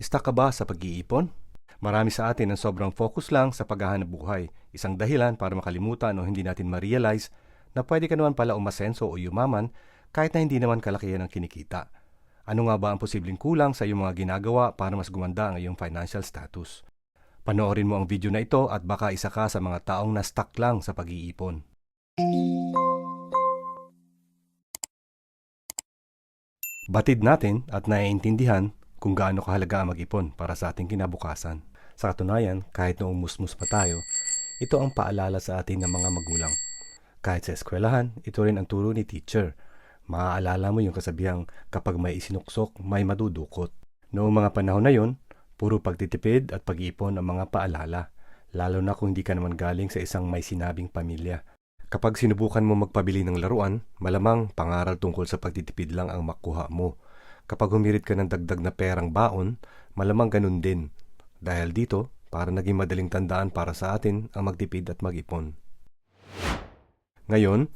Stuck ka ba sa pag-iipon? Marami sa atin ang sobrang focus lang sa paghahanap buhay. Isang dahilan para makalimutan o hindi natin ma-realize na pwede ka naman pala umasenso o yumaman kahit na hindi naman kalakihan ang kinikita. Ano nga ba ang posibleng kulang sa iyong mga ginagawa para mas gumanda ang iyong financial status? Panoorin mo ang video na ito at baka isa ka sa mga taong na-stuck lang sa pag-iipon. Batid natin at naiintindihan kung gaano kahalaga ang mag-ipon para sa ating kinabukasan. Sa katunayan, kahit noong musmus pa tayo, ito ang paalala sa atin ng mga magulang. Kahit sa eskwelahan, ito rin ang turo ni teacher. Maaalala mo yung kasabihang kapag may isinuksok, may madudukot. Noong mga panahon na yon, puro pagtitipid at pag-iipon ang mga paalala, lalo na kung hindi ka naman galing sa isang may sinabing pamilya. Kapag sinubukan mo magpabili ng laruan, malamang pangaral tungkol sa pagtitipid lang ang makuha mo. Kapag humirit ka ng dagdag na perang baon, malamang ganun din. Dahil dito, para naging madaling tandaan para sa atin ang magtipid at mag-ipon. Ngayon,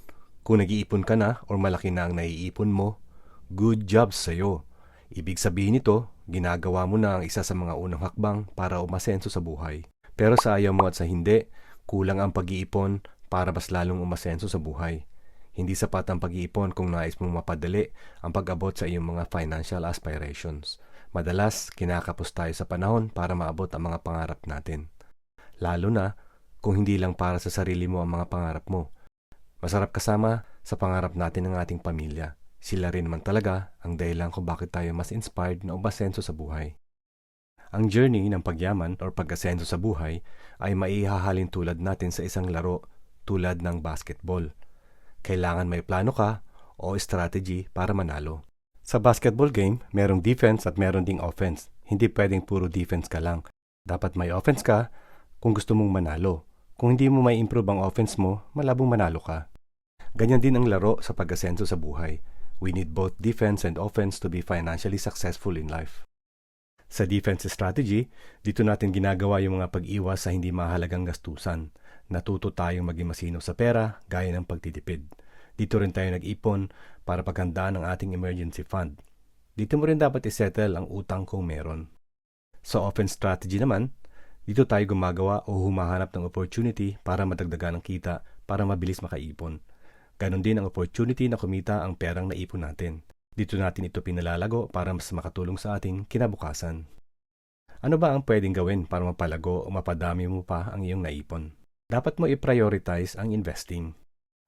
kung nag-iipon ka na o malaki na ang naiipon mo, good job sa'yo. Ibig sabihin nito, ginagawa mo na ang isa sa mga unang hakbang para umasenso sa buhay. Pero sa ayaw mo at sa hindi, kulang ang pag-iipon para mas lalong umasenso sa buhay. Hindi sapat ang pag-iipon kung nais mong mapadali ang pag-abot sa iyong mga financial aspirations. Madalas, kinakapos tayo sa panahon para maabot ang mga pangarap natin. Lalo na kung hindi lang para sa sarili mo ang mga pangarap mo. Masarap kasama sa pangarap natin ng ating pamilya. Sila rin naman talaga ang dahilan kung bakit tayo mas inspired na umasenso sa buhay. Ang journey ng pagyaman o pag-asenso sa buhay ay maihahalin tulad natin sa isang laro tulad ng basketball. Kailangan may plano ka o strategy para manalo. Sa basketball game, merong defense at meron ding offense. Hindi pwedeng puro defense ka lang. Dapat may offense ka kung gusto mong manalo. Kung hindi mo may improve ang offense mo, malabong manalo ka. Ganyan din ang laro sa pag-asenso sa buhay. We need both defense and offense to be financially successful in life. Sa defense strategy, dito natin ginagawa yung mga pag-iwas sa hindi mahalagang gastusan. Natuto tayong maging masino sa pera gaya ng pagtitipid. Dito rin tayo nag-ipon para paghandaan ang ating emergency fund. Dito mo rin dapat isettle ang utang kung meron. Sa offense strategy naman, dito tayo gumagawa o humahanap ng opportunity para madagdagan ang kita para mabilis makaipon. Ganon din ang opportunity na kumita ang perang naipon natin. Dito natin ito pinalalago para mas makatulong sa ating kinabukasan. Ano ba ang pwedeng gawin para mapalago o mapadami mo pa ang iyong naipon? Dapat mo i-prioritize ang investing.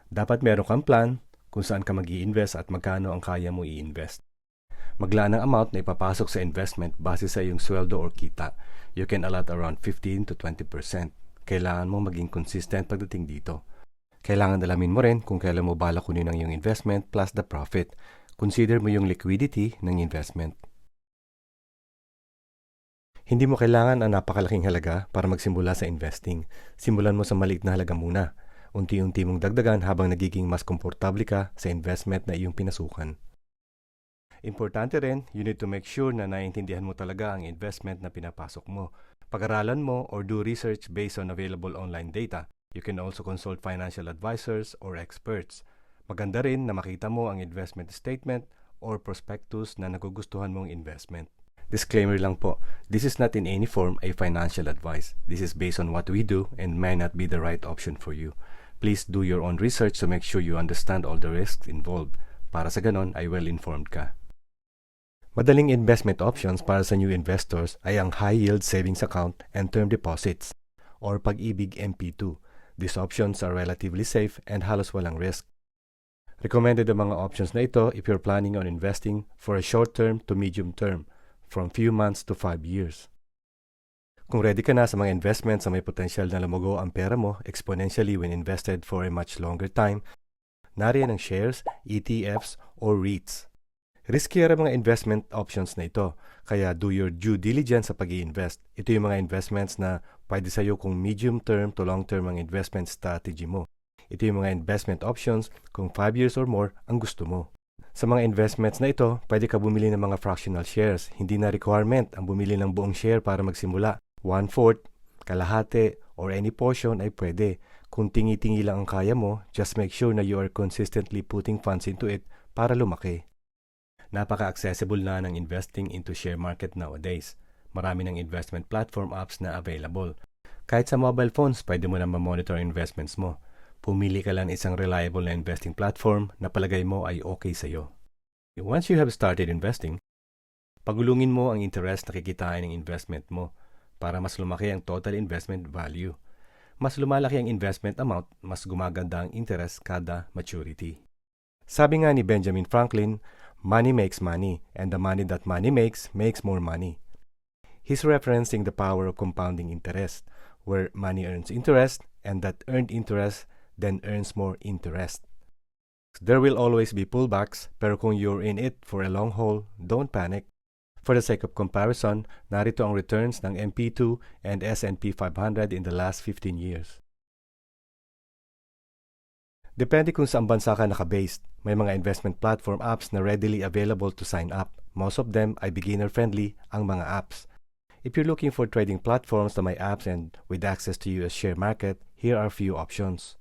Dapat meron kang plan kung saan ka mag-i-invest at magkano ang kaya mo i-invest. Maglaan ng amount na ipapasok sa investment base sa iyong sweldo or kita. You can allot around 15 to 20%. Kailangan mo maging consistent pagdating dito. Kailangan alamin mo rin kung kailan mo balak kunin ang iyong investment plus the profit. Consider mo yung liquidity ng investment. Hindi mo kailangan ang napakalaking halaga para magsimula sa investing. Simulan mo sa maliit na halaga muna. Unti-unti mong dagdagan habang nagiging mas komportable ka sa investment na iyong pinasukan. Importante rin, you need to make sure na naiintindihan mo talaga ang investment na pinapasok mo. Pag-aralan mo or do research based on available online data. You can also consult financial advisors or experts. Maganda rin na makita mo ang investment statement or prospectus na nagugustuhan mong investment. Disclaimer lang po, this is not in any form a financial advice. This is based on what we do and may not be the right option for you. Please do your own research to make sure you understand all the risks involved. Para sa ganon ay well-informed ka. Madaling investment options para sa new investors ay ang high-yield savings account and term deposits or Pag-ibig MP2. These options are relatively safe and halos walang risk. Recommended ang mga options na ito if you're planning on investing for a short-term to medium-term from few months to 5 years. Kung ready ka na sa mga investments na may potensyal na lumago ang pera mo exponentially when invested for a much longer time, nariyan ang shares, ETFs, or REITs. Riskier ang mga investment options na ito, kaya do your due diligence sa pag-i-invest. Ito yung mga investments na pwede sa'yo kung medium-term to long-term ang investment strategy mo. Ito yung mga investment options kung 5 years or more ang gusto mo. Sa mga investments na ito, pwede ka bumili ng mga fractional shares. Hindi na requirement ang bumili ng buong share para magsimula. 1/4, kalahati, or any portion ay pwede. Kung tingi-tingi lang ang kaya mo, just make sure na you are consistently putting funds into it para lumaki. Napaka-accessible na ng investing into share market nowadays. Marami ng investment platform apps na available. Kahit sa mobile phones, pwede mo na ma-monitor investments mo. Pumili ka lang isang reliable na investing platform na palagay mo ay okay sa'yo. Once you have started investing, pagulungin mo ang interest na kikitain ng investment mo para mas lumaki ang total investment value. Mas lumalaki ang investment amount, mas gumaganda ang interest kada maturity. Sabi nga ni Benjamin Franklin, money makes money, and the money that money makes more money. He's referencing the power of compounding interest, where money earns interest, and that earned interest then earns more interest. There will always be pullbacks, pero kung you're in it for a long haul, don't panic. For the sake of comparison, narito ang returns ng MP2 and S&P 500 in the last 15 years. Depende kung saan bansa ka naka-based. May mga investment platform apps na readily available to sign up. Most of them ay beginner-friendly ang mga apps. If you're looking for trading platforms na may apps and with access to US share market, here are few options.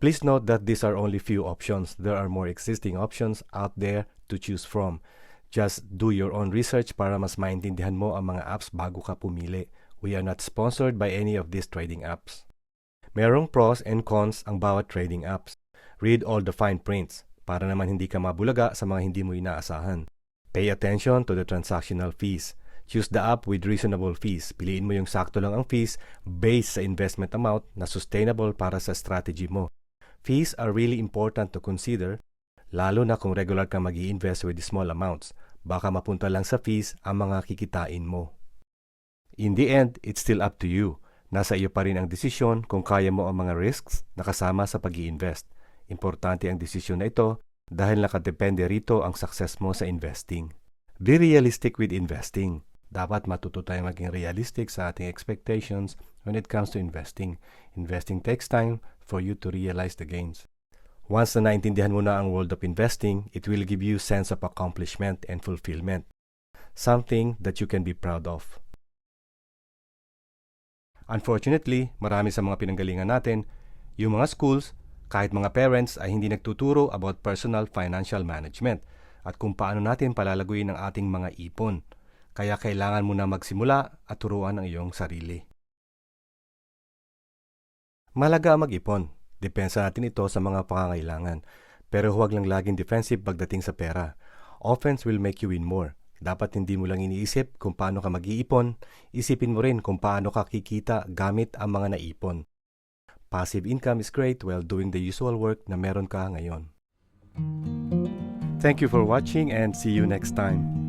Please note that these are only few options. There are more existing options out there to choose from. Just do your own research para mas maintindihan mo ang mga apps bago ka pumili. We are not sponsored by any of these trading apps. Merong pros and cons ang bawat trading apps. Read all the fine prints para naman hindi ka mabulaga sa mga hindi mo inaasahan. Pay attention to the transactional fees. Choose the app with reasonable fees. Piliin mo yung sakto lang ang fees based sa investment amount na sustainable para sa strategy mo. Fees are really important to consider, lalo na kung regular ka mag-i-invest with small amounts. Baka mapunta lang sa fees ang mga kikitain mo. In the end, it's still up to you. Nasa iyo pa rin ang desisyon kung kaya mo ang mga risks na kasama sa pag-i-invest. Importante ang desisyon na ito dahil nakadepende rito ang success mo sa investing. Be realistic with investing. Dapat matuto tayong maging realistic sa ating expectations when it comes to investing. Investing takes time for you to realize the gains. Once na naintindihan mo na ang world of investing, it will give you sense of accomplishment and fulfillment. Something that you can be proud of. Unfortunately, marami sa mga pinanggalingan natin, yung mga schools, kahit mga parents ay hindi nagtuturo about personal financial management at kung paano natin palalaguin ang ating mga ipon. Kaya kailangan mo na magsimula at turuan ang iyong sarili. Malaga ang mag-ipon. Depensa natin ito sa mga pangangailangan. Pero huwag lang laging defensive pagdating sa pera. Offense will make you win more. Dapat hindi mo lang iniisip kung paano ka mag-iipon, isipin mo rin kung paano ka kikita gamit ang mga naipon. Passive income is great while doing the usual work na meron ka ngayon. Thank you for watching and see you next time.